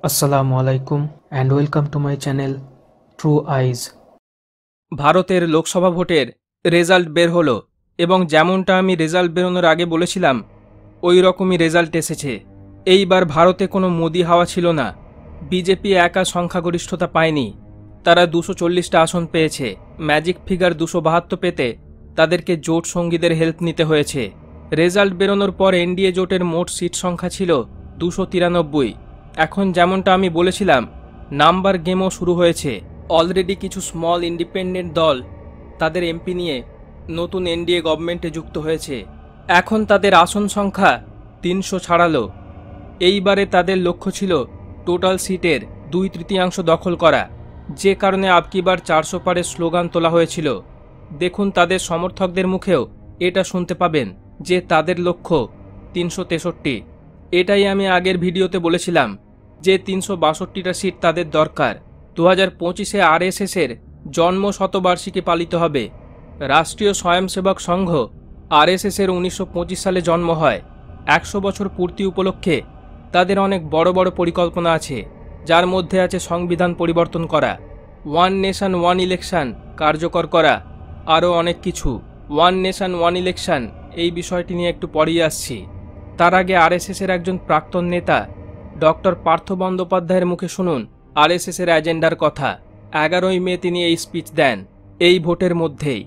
আসসালামু আলাইকুম and welcome to my channel True Eyes. ভারতের লোকসভা ভোটের রেজাল্ট বের হলো এবং যেমনটা আমি রেজাল্ট বেরোনোর আগে বলেছিলাম ওই রকমই রেজাল্ট এসেছে। এইবার ভারতে কোনো মোদি হাওয়া ছিল না। বিজেপি একা সংখ্যাগরিষ্ঠতা পায়নি, তারা 240টা আসন পেয়েছে। ম্যাজিক ফিগার 272 পেতে তাদেরকে জোট সঙ্গীদের হেল্প নিতে হয়েছে। রেজাল্ট বেরোনোর পর এনডিএ জোটের মোট সিট সংখ্যা ছিল 293। এখন যেমনটা আমি বলেছিলাম নাম্বার গেমও শুরু হয়েছে। অলরেডি কিছু স্মল ইন্ডিপেন্ডেন্ট দল তাদের এমপি নিয়ে নতুন এনডিএ গভর্নমেন্টে যুক্ত হয়েছে। এখন তাদের আসন সংখ্যা 300 ছাড়ালো। এইবারে তাদের লক্ষ্য ছিল টোটাল সিটের 2/3 দখল করা, যে কারণে আবকিবার 400 পারের স্লোগান তোলা হয়েছিল। দেখুন তাদের সমর্থকদের মুখেও এটা শুনতে পাবেন যে তাদের লক্ষ্য 363। এটাই আমি আগের ভিডিওতে বলেছিলাম যে 362টা সিট তাদের দরকার। 2025-এ আরএসএসের জন্ম শতবার্ষিকী পালিত হবে। রাষ্ট্রীয় স্বয়ংসেবক সংঘ আরএসএসের 1925 সালে জন্ম হয়। 100 বছর পূর্তি উপলক্ষে তাদের অনেক বড় বড় পরিকল্পনা আছে, যার মধ্যে আছে সংবিধান পরিবর্তন করা, ওয়ান নেশন ওয়ান ইলেকশন কার্যকর করা, আরও অনেক কিছু। ওয়ান নেশন ওয়ান ইলেকশন এই বিষয়টি নিয়ে একটু পরেই আসছি। তার আগে আরএসএসের একজন প্রাক্তন নেতা ডক্টর পার্থ বন্দ্যোপাধ্যায়ের মুখে শুনুন আরএসএসের এজেন্ডার কথা। 11ই মে তিনি এই স্পিচ দেন। এই ভোটের মধ্যেই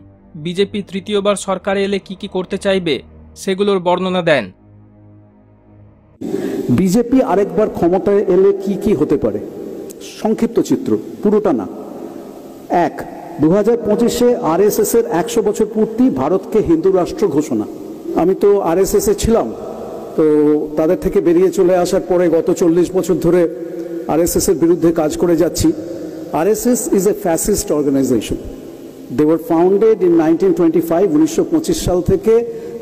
বিজেপি তৃতীয়বার সরকারে এলে কি করতে চাইবে সেগুলোর বর্ণনা দেন। বিজেপি আরেকবার ক্ষমতায় এলে কি হতে পারে, সংক্ষিপ্ত চিত্র, পুরোটা না। 1, 2025-এ আরএসএসের 100 বছর পূর্তি, ভারতকে হিন্দু রাষ্ট্র ঘোষণা। আমি তো আরএসএসে ছিলাম, তো তাদের থেকে বেরিয়ে চলে আসার পরে গত 40 বছর ধরে আরএসএসের বিরুদ্ধে কাজ করে যাচ্ছি। RSS is a fascist organisation. They were founded in 1925। 1925 সাল থেকে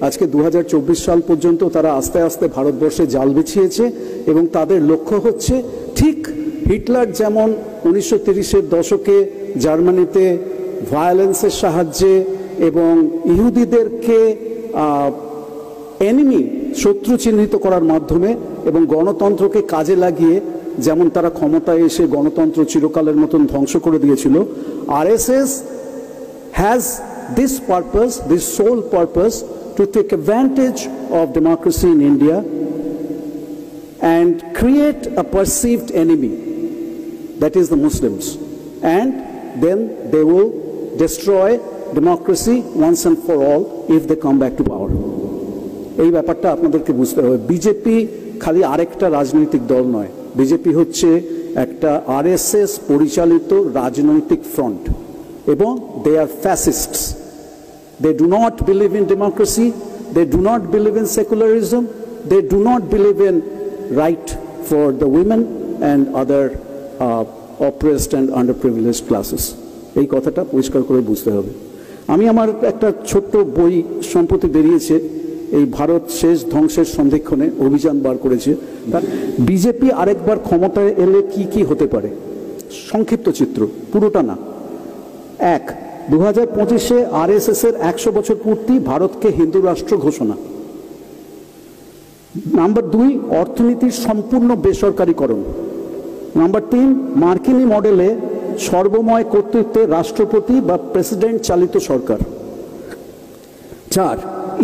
আজকে 2024 সাল পর্যন্ত তারা আস্তে আস্তে ভারতবর্ষে জাল বিছিয়েছে এবং তাদের লক্ষ্য হচ্ছে ঠিক হিটলার যেমন 1930-এর দশকে জার্মানিতে ভায়োলেন্সের সাহায্যে এবং ইহুদিদেরকে এনিমি, শত্রু চিহ্নিত করার মাধ্যমে এবং গণতন্ত্রকে কাজে লাগিয়ে যেমন তারা ক্ষমতায় এসে গণতন্ত্র চিরকালের মতন ধ্বংস করে দিয়েছিল, RSS has this purpose, this sole purpose, to take advantage of democracy in India and create a perceived enemy, that is the Muslims, and then they will destroy democracy once and for all if they come back to power. এই ব্যাপারটা আপনাদেরকে বুঝতে হবে। BJP খালি আরেকটা রাজনৈতিক দল নয়, বিজেপি হচ্ছে একটা আরএসএস পরিচালিত রাজনৈতিক ফ্রন্ট এবং they are fascists. They do not believe in democracy, they do not believe in secularism, they do not believe in right for the women and other oppressed and underprivileged classes. এই কথাটা পরিষ্কার করে বুঝতে হবে। আমি আমার একটা ছোট্ট বই সম্প্রতি বেরিয়েছে, এই ভারত শেষ ধ্বংসের সন্ধিক্ষণে অভিযান বার করেছে। বিজেপি আরেকবার ক্ষমতায় এলে কি হতে পারে, সংক্ষিপ্ত চিত্র, পুরোটা না। 1, 2025-এ আরএসএসের 100 বছর পূর্তি, ভারতকে হিন্দু রাষ্ট্র ঘোষণা। নাম্বার 2, অর্থনীতির সম্পূর্ণ বেসরকারীকরণ। নাম্বার 3, মার্কিনী মডেলে সর্বময় কর্তৃত্বে রাষ্ট্রপতি বা প্রেসিডেন্ট চালিত সরকার। 4,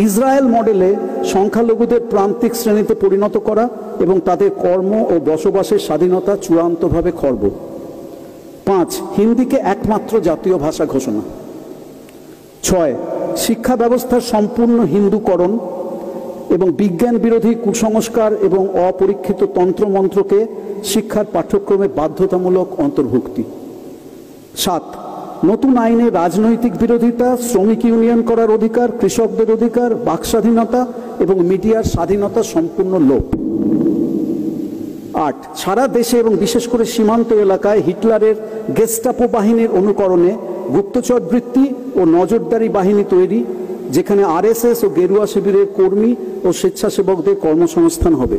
ইসরায়েল মডেলে সংখ্যালঘুদের প্রান্তিক শ্রেণীতে পরিণত করা এবং তাদের কর্ম ও বসবাসের স্বাধীনতা চূড়ান্তভাবে খর্ব। 5, হিন্দিকে একমাত্র জাতীয় ভাষা ঘোষণা। 6, শিক্ষা ব্যবস্থার সম্পূর্ণ হিন্দুকরণ এবং বিজ্ঞান বিরোধী কুসংস্কার এবং অপরীক্ষিত তন্ত্রমন্ত্রকে শিক্ষার পাঠ্যক্রমে বাধ্যতামূলক অন্তর্ভুক্তি। 7, নতুন আইনে রাজনৈতিক বিরোধিতা, শ্রমিক ইউনিয়ন করার অধিকার, কৃষকদের অধিকার, বাক স্বাধীনতা এবং মিডিয়ার স্বাধীনতা সম্পূর্ণ লোপ। 8, সারা দেশে এবং বিশেষ করে সীমান্ত এলাকায় হিটলারের গেস্টাপো বাহিনীর অনুকরণে গুপ্তচর বৃত্তি ও নজরদারি বাহিনী তৈরি, যেখানে আরএসএস ও গেরুয়া শিবিরের কর্মী ও স্বেচ্ছাসেবকদের কর্মসংস্থান হবে।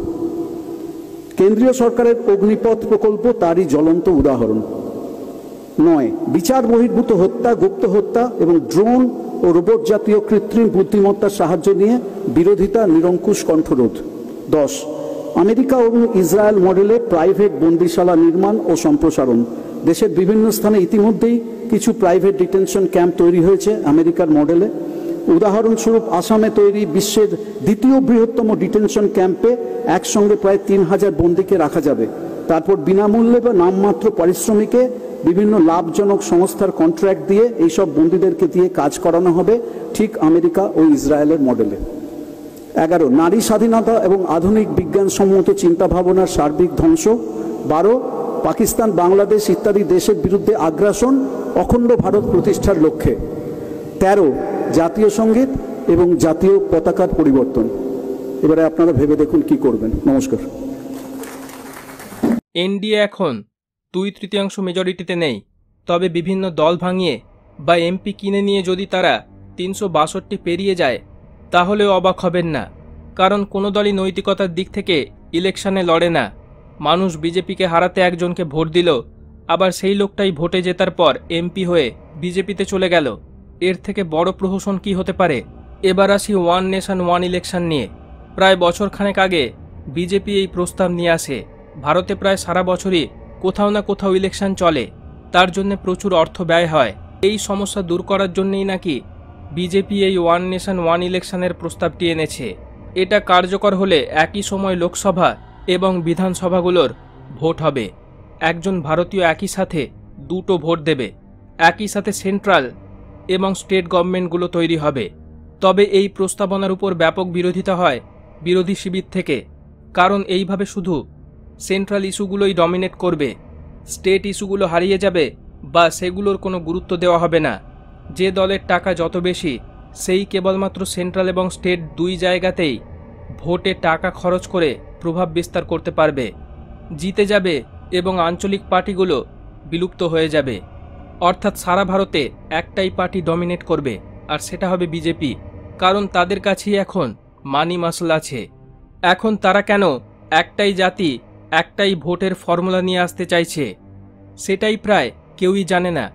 কেন্দ্রীয় সরকারের অগ্নিপথ প্রকল্প তারই জ্বলন্ত উদাহরণ। 9, বিচার বহির্ভূত হত্যা, গুপ্ত হত্যা এবং ড্রোন ও রোবট জাতীয় কৃত্রিম বুদ্ধিমত্তার সাহায্য নিয়ে বিরোধিতা, নিরঙ্কুশ কণ্ঠরোধ। 10, আমেরিকা এবং ইসরায়েল মডেলে প্রাইভেট বন্দিশালা নির্মাণ ও সম্প্রসারণ। দেশের বিভিন্ন স্থানে ইতিমধ্যেই কিছু প্রাইভেট ডিটেনশন ক্যাম্প তৈরি হয়েছে আমেরিকার মডেলে। উদাহরণস্বরূপ আসামে তৈরি বিশ্বের দ্বিতীয় বৃহত্তম ডিটেনশন ক্যাম্পে একসঙ্গে প্রায় 3000 বন্দীকে রাখা যাবে। তারপর বিনামূল্যে বা নামমাত্র পারিশ্রমিকে বিভিন্ন লাভজনক সংস্থার কন্ট্রাক্ট দিয়ে এইসব বন্দীদেরকে দিয়ে কাজ করানো হবে, ঠিক আমেরিকা ও ইসরায়েলের মডেলে। 11, নারী স্বাধীনতা এবং আধুনিক বিজ্ঞানসম্মত চিন্তাভাবনার সার্বিক ধ্বংস। 12, পাকিস্তান, বাংলাদেশ ইত্যাদি দেশের বিরুদ্ধে আগ্রাসন অখণ্ড ভারত প্রতিষ্ঠার লক্ষ্যে। 13, জাতীয় সঙ্গীত এবং জাতীয় পতাকার পরিবর্তন। এবারে আপনারা ভেবে দেখুন কি করবেন। নমস্কার। এনডিএ এখন 2/3 মেজরিটিতে নেই, তবে বিভিন্ন দল ভাঙিয়ে বা এমপি কিনে নিয়ে যদি তারা 362 পেরিয়ে যায় তাহলেও অবাক হবেন না, কারণ কোনো দলই নৈতিকতার দিক থেকে ইলেকশনে লড়ে না। মানুষ বিজেপিকে হারাতে একজনকে ভোট দিল, আবার সেই লোকটাই ভোটে জেতার পর এমপি হয়ে বিজেপিতে চলে গেল। এর থেকে বড় প্রহসন কি হতে পারে? এবার আসি ওয়ান নেশন ওয়ান ইলেকশন নিয়ে। প্রায় বছরখানেক আগে বিজেপি এই প্রস্তাব নিয়ে আসে। ভারতে প্রায় সারা বছরই কোথাও না কোথাও ইলেকশন চলে, তার জন্য প্রচুর অর্থ ব্যয় হয়। এই সমস্যা দূর করার জন্যই নাকি বিজেপি এই ওয়ান নেশন ওয়ান ইলেকশনের প্রস্তাবটি এনেছে। এটা কার্যকর হলে একই সময় লোকসভা এবং বিধানসভাগুলোর ভোট হবে। একজন ভারতীয় একই সাথে দুটো ভোট দেবে। একই সাথে সেন্ট্রাল এবং স্টেট গভর্নমেন্টগুলো তৈরি হবে। তবে এই প্রস্তাবনার উপর ব্যাপক বিরোধিতা হয় বিরোধী শিবির থেকে, কারণ এইভাবে শুধু সেন্ট্রাল ইস্যুগুলোই ডমিনেট করবে, স্টেট ইস্যুগুলো হারিয়ে যাবে বা সেগুলোর কোনো গুরুত্ব দেওয়া হবে না। যে দলের টাকা যত বেশি সেই কেবলমাত্র সেন্ট্রাল এবং স্টেট দুই জায়গাতেই ভোটে টাকা খরচ করে প্রভাব বিস্তার করতে পারবে, জিতে যাবে এবং আঞ্চলিক পার্টিগুলো বিলুপ্ত হয়ে যাবে। অর্থাৎ সারা ভারতে একটাই পার্টি ডমিনেট করবে, আর সেটা হবে বিজেপি, কারণ তাদের কাছেই এখন মানি মাসল আছে। এখন তারা কেন একটাই জাতি একটাই ভোটের ফর্মুলা নিয়ে আসতে চাইছে সেটাই প্রায় কেউই জানে না।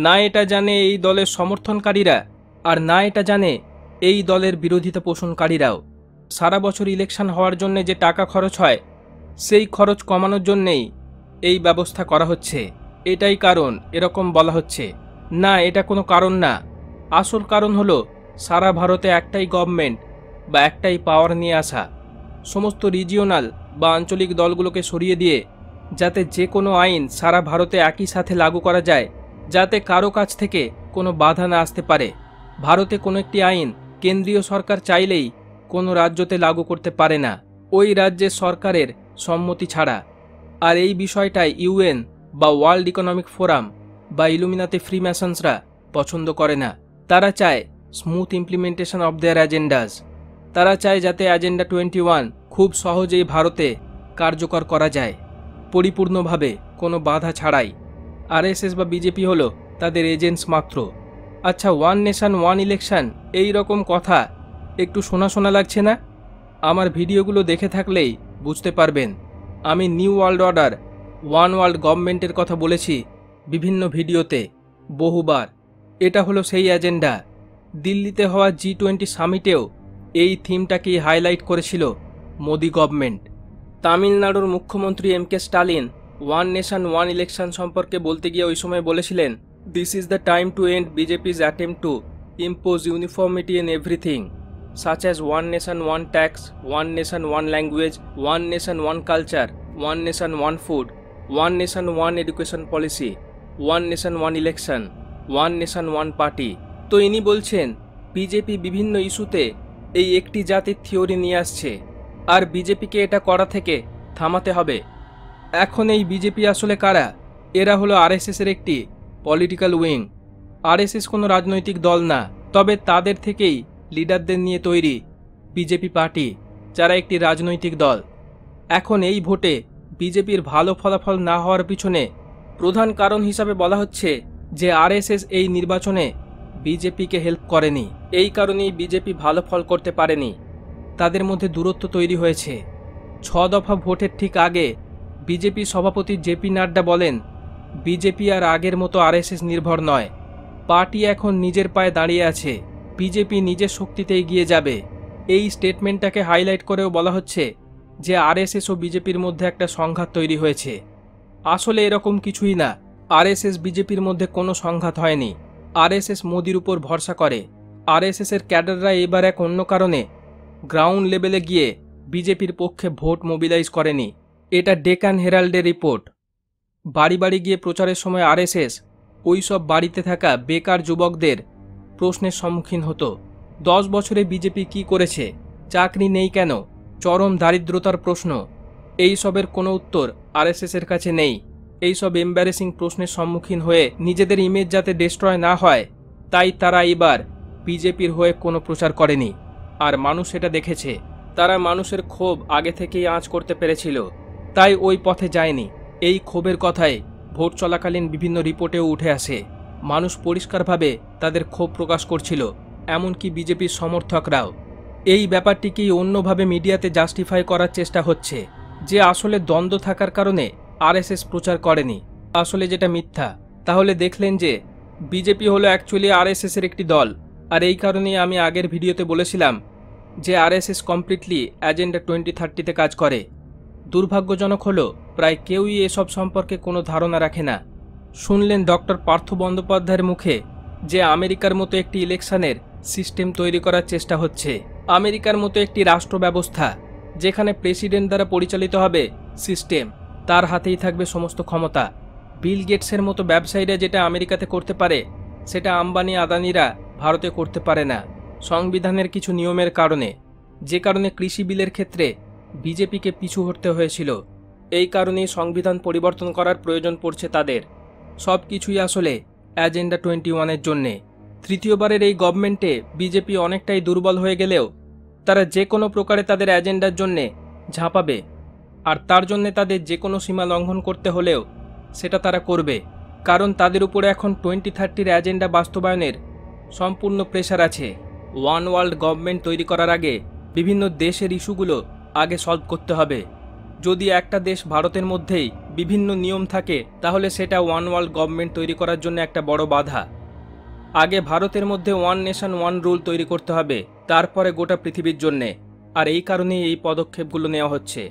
না এটা জানে এই দলের সমর্থনকারীরা, আর না এটা জানে এই দলের বিরোধিতা পোষণকারীরাও। সারা বছর ইলেকশন হওয়ার জন্য যে টাকা খরচ হয় সেই খরচ কমানোর জন্যেই এই ব্যবস্থা করা হচ্ছে। এটাই কারণ এরকম বলা হচ্ছে। না, এটা কোনো কারণ না। আসল কারণ হলো সারা ভারতে একটাই গভর্নমেন্ট বা একটাই পাওয়ার নিয়ে আসা। সমস্ত রিজিওনাল বা আঞ্চলিক দলগুলোকে সরিয়ে দিয়ে যাতে যে কোনো আইন সারা ভারতে একই সাথে লাগু করা যায়, যাতে কারো কাছ থেকে কোনো বাধা না আসতে পারে। ভারতে কোনো একটি আইন কেন্দ্রীয় সরকার চাইলেই কোনো রাজ্যতে লাগু করতে পারে না, ওই রাজ্যের সরকারের সম্মতি ছাড়া। আর এই বিষয়টাই ইউএন বা ওয়ার্ল্ড ইকোনমিক ফোরাম বা ইলুমিনাতি ফ্রিম্যাসনসরা পছন্দ করে না। তারা চায় স্মুথ ইমপ্লিমেন্টেশন অব দেয়ার অ্যাজেন্ডাস। তারা চায় যাতে অ্যাজেন্ডা 21 খুব সহজেই ভারতে কার্যকর করা যায়, পরিপূর্ণভাবে কোনো বাধা ছাড়াই। আরএসএস বা বিজেপি হলো তাদের এজেন্টস মাত্র। আচ্ছা, ওয়ান নেশন ওয়ান ইলেকশন এই রকম কথা একটু শোনা শোনা লাগছে না? আমার ভিডিওগুলো দেখে থাকলেই বুঝতে পারবেন। আমি new world order, one world গভর্নমেন্টের কথা বলেছি বিভিন্ন ভিডিওতে বহুবার। এটা হলো সেই এজেন্ডা। দিল্লিতে হওয়া G20 সামিটেও এই থিমটাকেই হাইলাইট করেছিল মোদি গভর্নমেন্ট। তামিলনাড়ুর মুখ্যমন্ত্রী MK Stalin one nation one election সম্পর্কে বলতে গিয়ে ওই সময় বলেছিলেন, this is the time to end BJP's attempt to impose uniformity in everything such as one nation one tax, one nation one language, one nation one culture, one nation one food, one nation one education policy, one nation one election, one nation one party। তো ইনি বলছেন BJP বিভিন্ন ইস্যুতে এই একটি জাতির theory নিয়ে আসছে, আর বিজেপিকে এটা করা থেকে থামাতে হবে। এখন এই বিজেপি আসলে কারা? এরা হলো আরএসএস এর একটি পলিটিক্যাল উইং। আরএসএস কোনো রাজনৈতিক দল না, তবে তাদের থেকেই লিডারদের নিয়ে তৈরি বিজেপি পার্টি, যারা একটি রাজনৈতিক দল। এখন এই ভোটে বিজেপির ভালো ফলাফল না হওয়ার পিছনে প্রধান কারণ হিসাবে বলা হচ্ছে যে আরএসএস এই নির্বাচনে বিজেপিকে হেল্প করেনি, এই কারণেই বিজেপি ভালো ফল করতে পারেনি। তাদের মধ্যে দূরত্ব তৈরি হয়েছে। 6 দফা ভোটের ঠিক আগে বিজেপি সভাপতি জেপি নাড্ডা বলেন, বিজেপি আর আগের মতো আরএসএস নির্ভর নয়, পার্টি এখন নিজের পায়ে দাঁড়িয়ে আছে, বিজেপি নিজের শক্তিতে এগিয়ে যাবে। এই স্টেটমেন্টটাকে হাইলাইট করেও বলা হচ্ছে যে আরএসএস ও বিজেপির মধ্যে একটা সংঘাত তৈরি হয়েছে। আসলে এরকম কিছুই না। আরএসএস বিজেপির মধ্যে কোনো সংঘাত হয়নি। আরএসএস মোদির উপর ভরসা করে। আরএসএস এর ক্যাডাররা এবার এক অন্য কারণে গ্রাউন্ড লেভেলে গিয়ে বিজেপির পক্ষে ভোট মোবিলাইজ করেনি। এটা ডেকান হেরাল্ডের রিপোর্ট। বাড়ি বাড়ি গিয়ে প্রচারের সময় আরএসএস ওই সব বাড়িতে থাকা বেকার যুবকদের প্রশ্নের সম্মুখীন হতো। 10 বছরে বিজেপি কি করেছে? চাকরি নেই কেন? চরম দারিদ্রতার প্রশ্ন। এই সবের কোনো উত্তর আরএসএস এর কাছে নেই। এই সব এম্বারেসিং প্রশ্নের সম্মুখীন হয়ে নিজেদের ইমেজ যাতে ডিস্ট্রয় না হয়, তাই তারা এবার বিজেপির হয়ে কোনো প্রচার করেনি। আর মানুষ এটা দেখেছে। তারা মানুষের ক্ষোভ আগে থেকেই আঁচ করতে পেরেছিল, তাই ওই পথে যায়নি। এই ক্ষোভের কথাই ভোট চলাকালীন বিভিন্ন রিপোর্টেও উঠে আসে। মানুষ পরিষ্কারভাবে তাদের ক্ষোভ প্রকাশ করছিল, এমনকি বিজেপির সমর্থকরাও। এই ব্যাপারটিকেই অন্যভাবে মিডিয়াতে জাস্টিফাই করার চেষ্টা হচ্ছে যে আসলে দ্বন্দ্ব থাকার কারণে আরএসএস প্রচার করেনি। আসলে যেটা মিথ্যা। তাহলে দেখলেন যে বিজেপি হলো অ্যাকচুয়ালি আরএসএস এর একটি দল। আর এই কারণেই আমি আগের ভিডিওতে বলেছিলাম যে আরএসএস কমপ্লিটলি অ্যাজেন্ডা 2030-তে কাজ করে। দুর্ভাগ্যজনক হলো প্রায় কেউই এসব সম্পর্কে কোনো ধারণা রাখে না। শুনলেন ডক্টর পার্থ বন্দ্যোপাধ্যায়ের মুখে যে আমেরিকার মতো একটি ইলেকশনের সিস্টেম তৈরি করার চেষ্টা হচ্ছে। আমেরিকার মতো একটি রাষ্ট্র ব্যবস্থা যেখানে প্রেসিডেন্ট দ্বারা পরিচালিত হবে সিস্টেম, তার হাতেই থাকবে সমস্ত ক্ষমতা। বিল গেটসের মতো ব্যবসায়ীরা যেটা আমেরিকাতে করতে পারে সেটা আম্বানি আদানিরা ভারতে করতে পারে না, সংবিধানের কিছু নিয়মের কারণে। যে কারণে কৃষি বিলের ক্ষেত্রে বিজেপিকে পিছু হটতে হয়েছিল। এই কারণেই সংবিধান পরিবর্তন করার প্রয়োজন পড়ছে তাদের। সব কিছুই আসলে অ্যাজেন্ডা 21-এর জন্যে। তৃতীয়বারের এই গভর্নমেন্টে বিজেপি অনেকটাই দুর্বল হয়ে গেলেও তারা যে কোনো প্রকারে তাদের অ্যাজেন্ডার জন্যে ঝাঁপাবে। আর তার জন্যে তাদের যে কোনো সীমা লঙ্ঘন করতে হলেও সেটা তারা করবে। কারণ তাদের উপরে এখন 2030-র অ্যাজেন্ডা বাস্তবায়নের সম্পূর্ণ প্রেশার আছে। ওয়ান ওয়ার্ল্ড গভর্নমেন্ট তৈরি করার আগে বিভিন্ন দেশের ইস্যুগুলো আগে সলভ করতে হবে। যদি একটা দেশ ভারতের মধ্যেই বিভিন্ন নিয়ম থাকে তাহলে সেটা ওয়ান ওয়ার্ল্ড গভর্নমেন্ট তৈরি করার জন্য একটা বড় বাধা। আগে ভারতের মধ্যে ওয়ান নেশন ওয়ান রুল তৈরি করতে হবে, তারপরে গোটা পৃথিবীর জন্যে। আর এই কারণেই এই পদক্ষেপগুলো নেওয়া হচ্ছে।